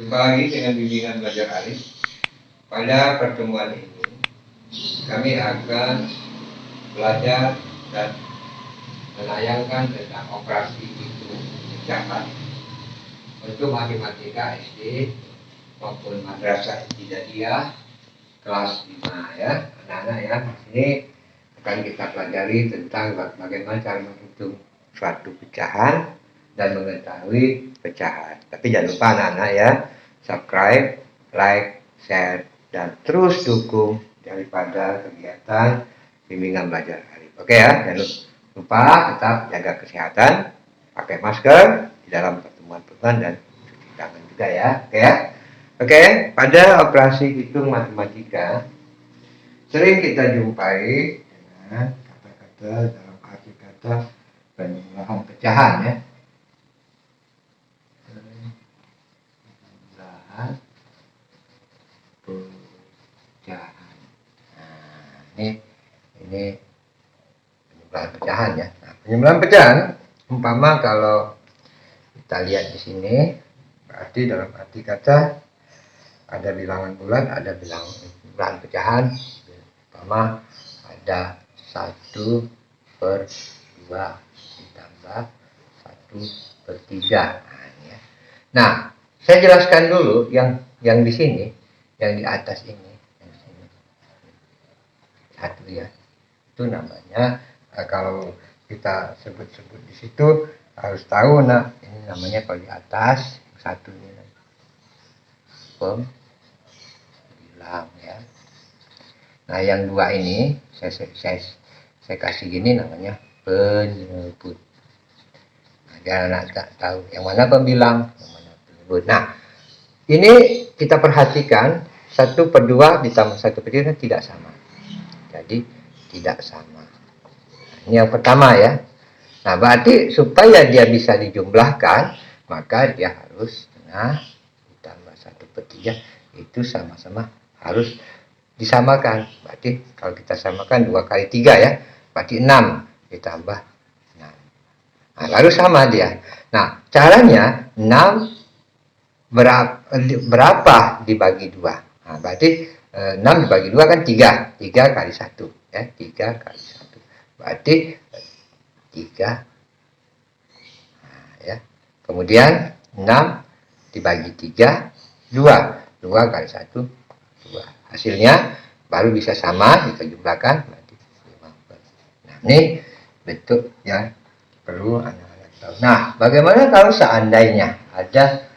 Jumpa lagi dengan bimbingan belajar Alif. Pada pertemuan ini kami akan belajar dan menayangkan tentang operasi hitung pecahan untuk matematika SD maupun madrasah ibtidaiyah kelas 5 ya, anak-anak ya. Ini akan kita pelajari tentang bagaimana cara menghitung suatu pecahan dan mengetahui pecahan. Tapi jangan lupa anak-anak ya, subscribe, like, share, dan terus dukung daripada kegiatan bimbingan belajar Alif. Oke ya, jangan lupa tetap jaga kesehatan, pakai masker di dalam pertemuan-pertemuan dan cuci tangan juga ya. Oke ya. Oke, pada operasi hitung matematika sering kita jumpai dengan kata-kata dalam arti kata penjumlahan pecahan ya. Penjumlahan pecahan. Nah, ini penjumlahan pecahan ya. Nah, penjumlahan pecahan umpama kalau kita lihat di sini berarti dalam arti kata ada bilangan bulat, ada bilangan pecahan. Umpama ada 1/2 ditambah 1/3. Nah, saya jelaskan dulu yang di sini, yang di atas ini, yang sini. Satu ya. Itu namanya kalau kita sebut-sebut di situ harus tahu, nah ini namanya kalau di atas satu ini pembilang ya. Nah yang dua ini saya kasih gini namanya penyebut. Nah, biar anak tak tahu yang mana pembilang, yang mana penyebut. Nah ini kita perhatikan 1/2 ditambah 1/3 tidak sama. Jadi tidak sama. Nah, ini yang pertama ya. Nah berarti supaya dia bisa dijumlahkan maka dia harus setengah ditambah 1/3 itu sama-sama harus disamakan. Berarti kalau kita samakan 2 kali 3 ya, berarti 6 ditambah 6. Nah, lalu sama dia. Nah caranya 6 berapa dibagi 2. Nah, berarti 6 dibagi 2 kan 3. 3 kali 1 ya, 3 kali 1. Berarti 3. Nah, ya. Kemudian 6 dibagi 3 2. 2 kali 1 2. Hasilnya baru bisa sama kita jumlahkan berarti 15. Nah, ini bentuk yang perlu anak-anak tahu. Nah, bagaimana kalau seandainya ada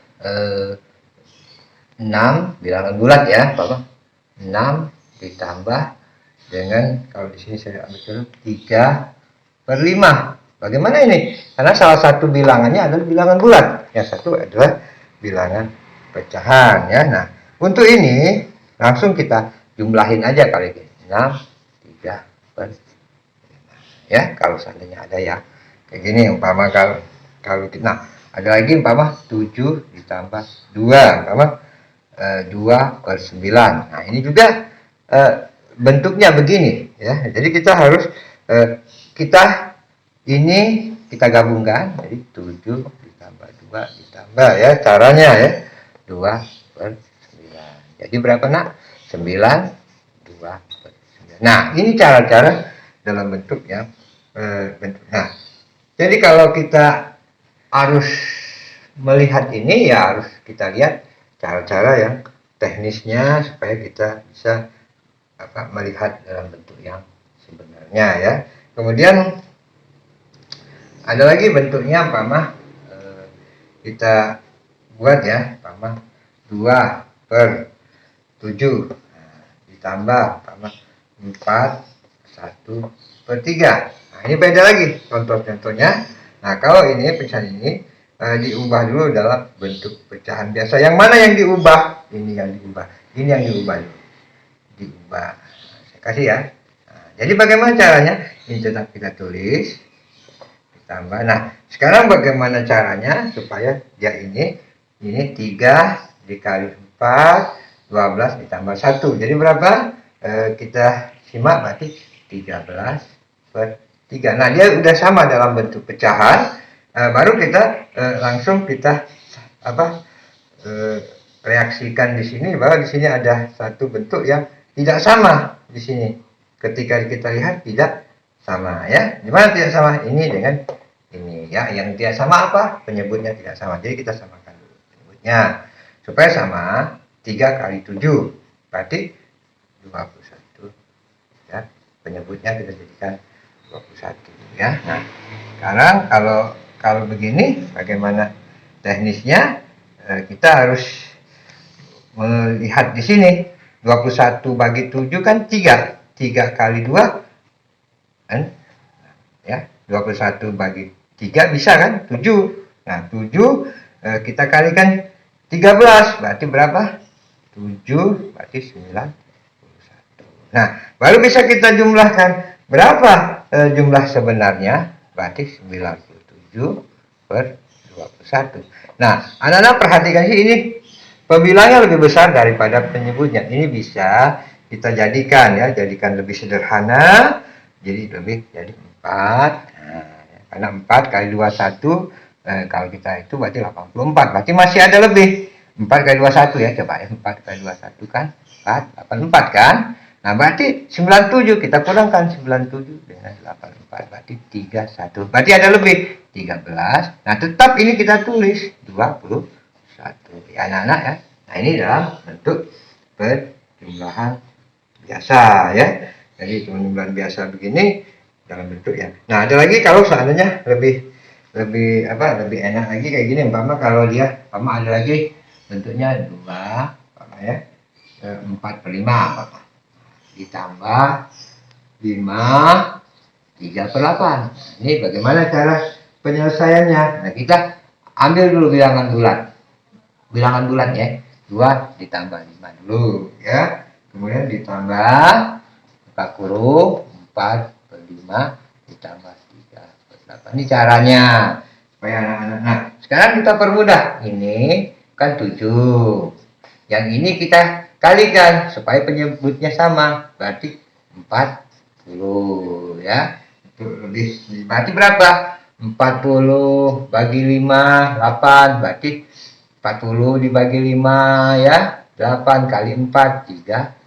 6 bilangan bulat ya, Bapak. 6 ditambah dengan kalau di sini saya ambil dulu 3/5. Bagaimana ini? Karena salah satu bilangannya adalah bilangan bulat, yang satu adalah bilangan pecahan ya. Nah, untuk ini langsung kita jumlahin aja kali ini. 6 3/5 ya, kalau seandainya ada ya. Kayak gini umpama kalau kita ada lagi umpama 7 ditambah 2 umpama 2/9. Nah, ini juga bentuknya begini ya. Jadi kita harus kita gabungkan, jadi 7 ditambah 2 ditambah ya, caranya ya 2/9. Jadi berapa nak? 9 2/9. Nah ini cara-cara dalam bentuk ya, bentuk. Nah jadi kalau kita harus melihat ini ya harus kita lihat cara-cara yang teknisnya supaya kita bisa melihat dalam bentuk yang sebenarnya ya. Kemudian ada lagi bentuknya umpama kita buat ya, umpama 2/7 ditambah umpama 1/3. Nah ini beda lagi contoh-contohnya. Nah kalau ini pecahan ini diubah dulu dalam bentuk pecahan biasa. Yang mana yang diubah? Ini yang diubah. Ini yang diubah dulu. Diubah. Saya kasih ya. Nah, jadi bagaimana caranya? Ini tetap kita tulis. Ditambah. Nah, sekarang bagaimana caranya supaya dia ini 3 dikali 4, 12 ditambah 1. Jadi berapa? Kita simak berarti 13/3. Nah, dia udah sama dalam bentuk pecahan. Baru kita langsung kita reaksikan di sini bahwa di sini ada satu bentuk yang tidak sama di sini. Ketika kita lihat tidak sama ya. Gimana tidak sama? Ini dengan ini ya. Yang tidak sama apa? Penyebutnya tidak sama. Jadi kita samakan dulu penyebutnya supaya sama. 3 kali 7 berarti 21 ya. Penyebutnya kita jadikan 21 ya. Nah, sekarang kalau begini bagaimana teknisnya? Kita harus melihat di sini 21 bagi 7 kan 3 kali 2 kan ya, 21 bagi 3 bisa kan 7. Nah 7 kita kalikan 13 berarti berapa? 7 berarti 91. Nah baru bisa kita jumlahkan berapa jumlah sebenarnya, berarti 97 per 21. Nah anak-anak perhatikan sih, ini pembilangnya lebih besar daripada penyebutnya. Ini bisa kita jadikan ya, jadikan lebih sederhana. Jadi jadi 4. Nah, karena 4 kali 21 kalau kita itu berarti 84. Berarti masih ada lebih. 4 kali 21 ya, coba ya. 4 kali 21 kan 84 kan. Nah, berarti 97 kita kurangkan 97 dengan 84 berarti 31. Berarti ada lebih 13. Nah, tetap ini kita tulis 21 ya anak-anak ya. Nah, ini dalam bentuk penjumlahan biasa ya. Jadi penjumlahan biasa begini dalam bentuk ya. Nah, ada lagi kalau seandainya lebih enak lagi kayak gini, umpama kalau dia ada lagi bentuknya 2 ya, 4/5 ditambah 5 3/8. Ini bagaimana cara penyelesaiannya? Nah, kita ambil dulu bilangan bulat ya. 2 ditambah 5 dulu ya. Kemudian ditambah 4/5 ditambah 3/8. Ini caranya supaya anak-anak. Nah, sekarang kita permudah. Ini kan 7. Yang ini kita kalikan supaya penyebutnya sama. Berarti 40 ya. Itu lebih. Berarti berapa? 40 bagi 5 8. Berarti 40 dibagi 5 ya. 8 kali 4 3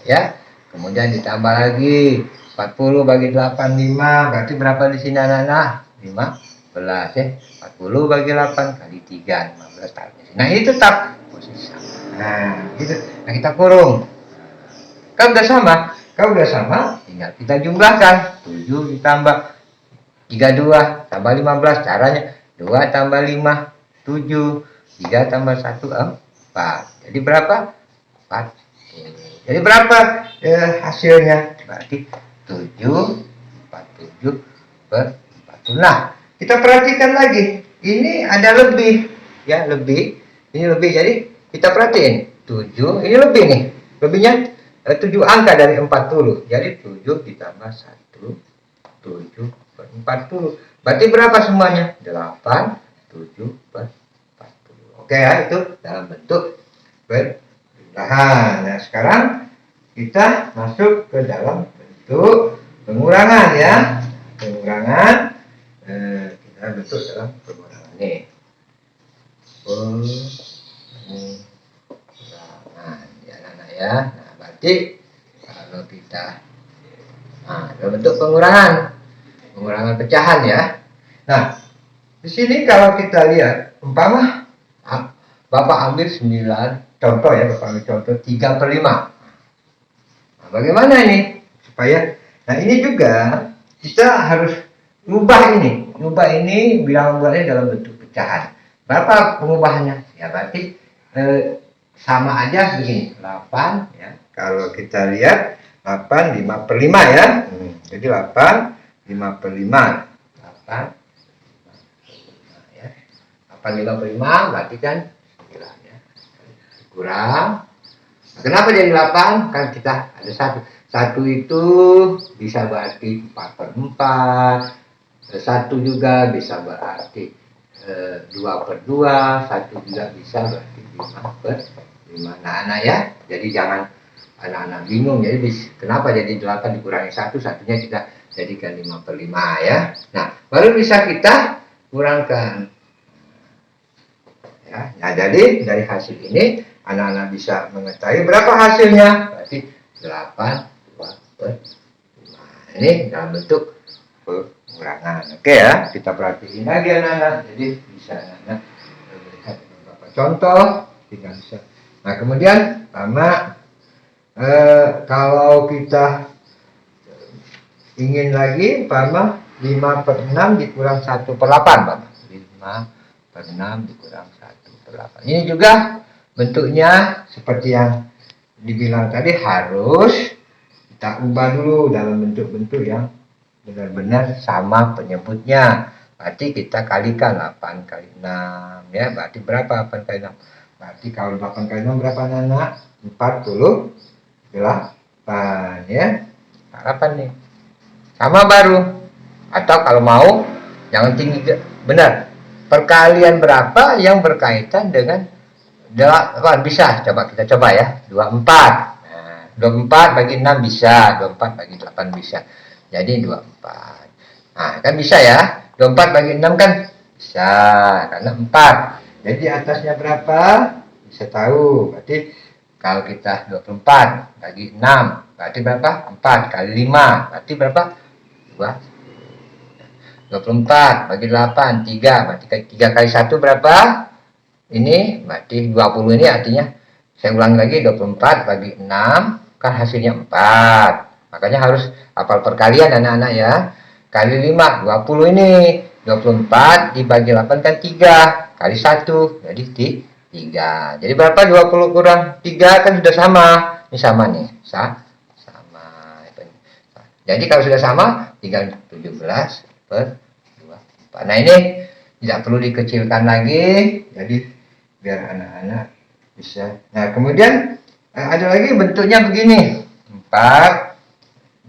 ya. Kemudian ditambah lagi 40 bagi 8 5. Berarti berapa di sini anak-anak? 15 ya. 40 bagi 8 kali 3 15 taruh di sini. Nah, ini tetap posisi sama. Nah, gitu. Nah, kita kurung. Kalau udah sama, tinggal kita jumlahkan. 7 ditambah 32 tambah 15. Caranya 2 tambah 5 7. 3 tambah 1 4. Jadi berapa? 4. Jadi berapa hasilnya? Berarti 47 per 40. Nah, kita perhatikan lagi. Ini ada lebih. Ya, lebih. Ini lebih. Jadi kita perhatiin. 7. Ini lebih nih. Lebihnya 7 angka dari 40. Jadi 7 ditambah 1. 7 per 40. Berarti berapa semuanya? 8. 7 per 40. Oke ya, itu dalam bentuk penjumlahan. Nah, sekarang kita masuk ke dalam bentuk pengurangan ya. Pengurangan kita bentuk dalam pengurangan nih. Pengurangan ya anak-anak ya. Nah, berarti kalau kita dalam bentuk pengurangan pecahan ya. Nah, di sini kalau kita lihat umpama Bapak ambil 9 contoh ya, Bapak ambil contoh 3/5. Nah, bagaimana ini supaya? Nah, ini juga kita harus ubah ini bilangan bulatnya dalam bentuk pecahan. Berapa pengubahannya? Ya berarti sama aja begini, 8 ya. Kalau kita lihat 8 5/5 ya. Jadi 8 5/5. 8 ya. 8 5/5 berarti kan 9 ya. Kurang. Nah, kenapa jadi 8? Kan kita ada 1. 1 itu bisa berarti 4/4. 1 juga bisa berarti 2/2. 1 juga bisa berarti 5/5. Nah, anak ya. Jadi jangan anak-anak bingung. Jadi kenapa jadi 8 dikurangi 1? Satunya kita jadikan 5/5 ya. Nah, baru bisa kita kurangkan. Ya. Nah, jadi dari hasil ini anak-anak bisa mengetahui berapa hasilnya. Berarti 8 2 per 5. Ini dalam bentuk pengurangan. Oke ya, kita perhatiin lagi anak-anak. Jadi bisa anak-anak melihat beberapa contoh, tinggal bisa. Nah, kemudian sama kalau kita ingin lagi umpama 5 per 6 dikurang 1 per 8 Pak. 5 per 6 dikurang 1 per 8. Ini juga bentuknya seperti yang dibilang tadi, harus kita ubah dulu dalam bentuk-bentuk yang benar-benar sama penyebutnya. Berarti kita kalikan 8 kali 6 ya. Berarti berapa 8 kali 6? Berarti kalau 8 kali 6 berapa anak? 48 ya. 8 nih. Sama baru. Atau kalau mau jangan tinggi, benar. Perkalian berapa yang berkaitan dengan 8 bisa. Coba kita coba ya. 24. Nah, 24 bagi 6 bisa, 24 bagi 8 bisa. Jadi 24. Nah, kan bisa ya. 24 bagi 6 kan bisa karena 4. Jadi atasnya berapa? Bisa tahu. Berarti kalau kita 24 bagi 6 berarti berapa? 4 kali 5 berarti berapa? 24 bagi 8 3 berarti 3 kali 1 berapa? Ini berarti 20. Ini artinya saya ulangi lagi, 24 bagi 6 kan hasilnya 4. Makanya harus hafal perkalian anak-anak ya. Kali 5 20 ini. 24 dibagi 8 kan 3 kali 1 jadi 3. Jadi berapa 20 kurang 3 kan sudah sama. Ini sama nih. Sama. Jadi kalau sudah sama tinggal 17 per 24. Nah, ini tidak perlu dikecilkan lagi. Jadi biar anak-anak bisa. Nah, kemudian ada lagi bentuknya begini. 4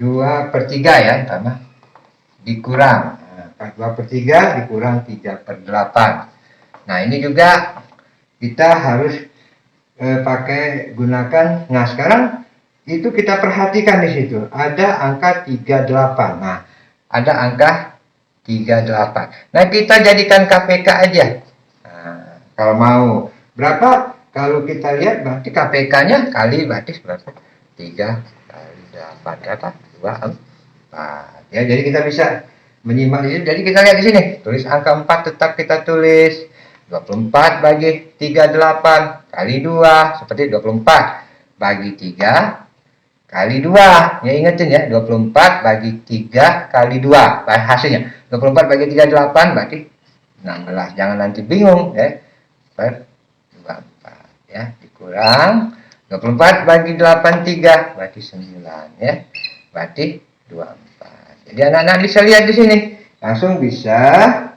2 per 3 ya, sama dikurang. 4 2 per 3 dikurang 3 per 8. Nah, ini juga kita harus gunakan. Nah, sekarang itu kita perhatikan di situ. Ada angka 38. Nah, ada angka 38. Nah, kita jadikan KPK aja. Nah, kalau mau. Berapa? Kalau kita lihat berarti KPK-nya kali berarti berapa? 3 kali 8 berapa? 24. Ya, jadi kita bisa menyimak ini. Jadi kita lihat di sini. Tulis angka 4 tetap kita tulis. 24 bagi 38 kali 2 seperti 24 bagi 3 kali 2. Ya, ingetin ya, 24 bagi 3 kali 2. Hasilnya 24 bagi 3 8 berarti 16. Jangan nanti bingung ya. Per 24 ya, dikurang 24 bagi 8 3 berarti 9 ya. Berarti 24. Jadi anak-anak bisa lihat di sini. Langsung bisa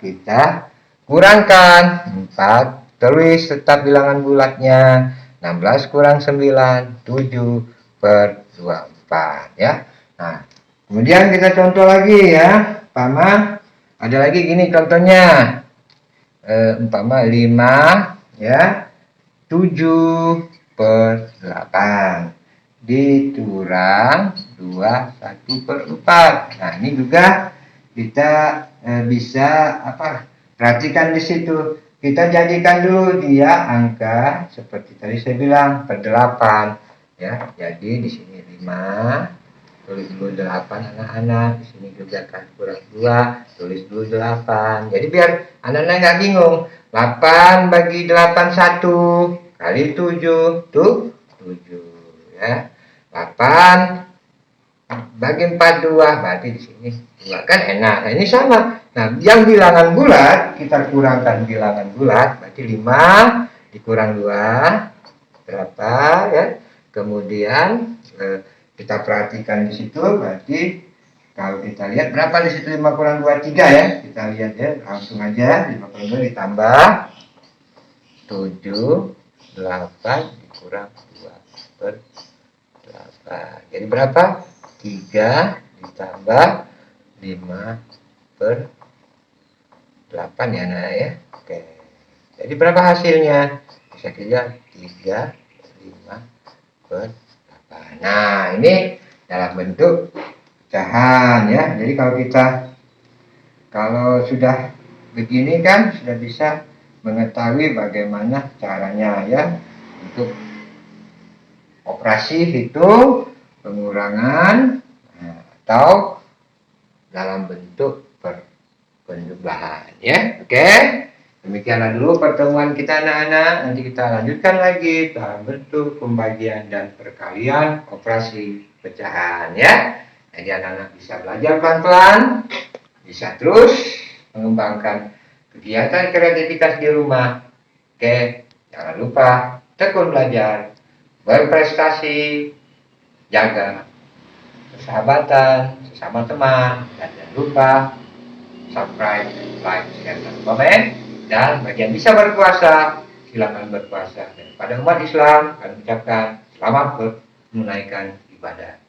kita kurangkan 4, tulis tetap bilangan bulatnya. 16 kurang 9 7 per 24 ya. Nah, kemudian kita contoh lagi ya. Umpama ada lagi gini contohnya. Umpama 5 ya 7 per 8 dikurang 2 1 per 4. Nah, ini juga kita bisa perhatikan di situ. Kita jadikan dulu dia angka seperti tadi saya bilang per 8 ya. Jadi di sini 5, tulis dulu 8 anak-anak. Di sini juga kan kurang 2, tulis dulu 8. Jadi biar anak-anak nggak bingung. 8 bagi 8 1 kali 7 tuh 7 ya. 8 bagi 4 2 berarti di sini 2 kan enak. Nah, ini sama. Nah, yang bilangan bulat kita kurangkan bilangan bulat berarti 5 dikurang 2 berapa ya. Kemudian kita perhatikan di situ berarti kalau kita lihat berapa di situ 5 kurang 2 3 ya. Kita lihat ya, langsung aja 5 kurang 2 ditambah 7 8 dikurang 2 per 8. Jadi berapa? 3 ditambah 5 per 8 ya nah ya. Oke. Jadi berapa hasilnya? Bisa kita 3 5 per 8. Nah, ini dalam bentuk pecahan ya. Jadi kalau sudah begini kan sudah bisa mengetahui bagaimana caranya ya untuk operasi hitung pengurangan atau dalam bentuk penjumlahan ya. Oke, demikianlah dulu pertemuan kita anak-anak. Nanti kita lanjutkan lagi dalam bentuk pembagian dan perkalian operasi pecahan ya. Jadi anak-anak bisa belajar pelan-pelan, bisa terus mengembangkan kegiatan kreativitas di rumah. Oke, jangan lupa tekun belajar, berprestasi, jaga persahabatan sesama teman, dan jangan lupa subscribe, like, share, dan komen. Dan bagi yang bisa berpuasa, silakan berpuasa. Dan pada umat Islam, kami ucapkan selamat menunaikan ibadah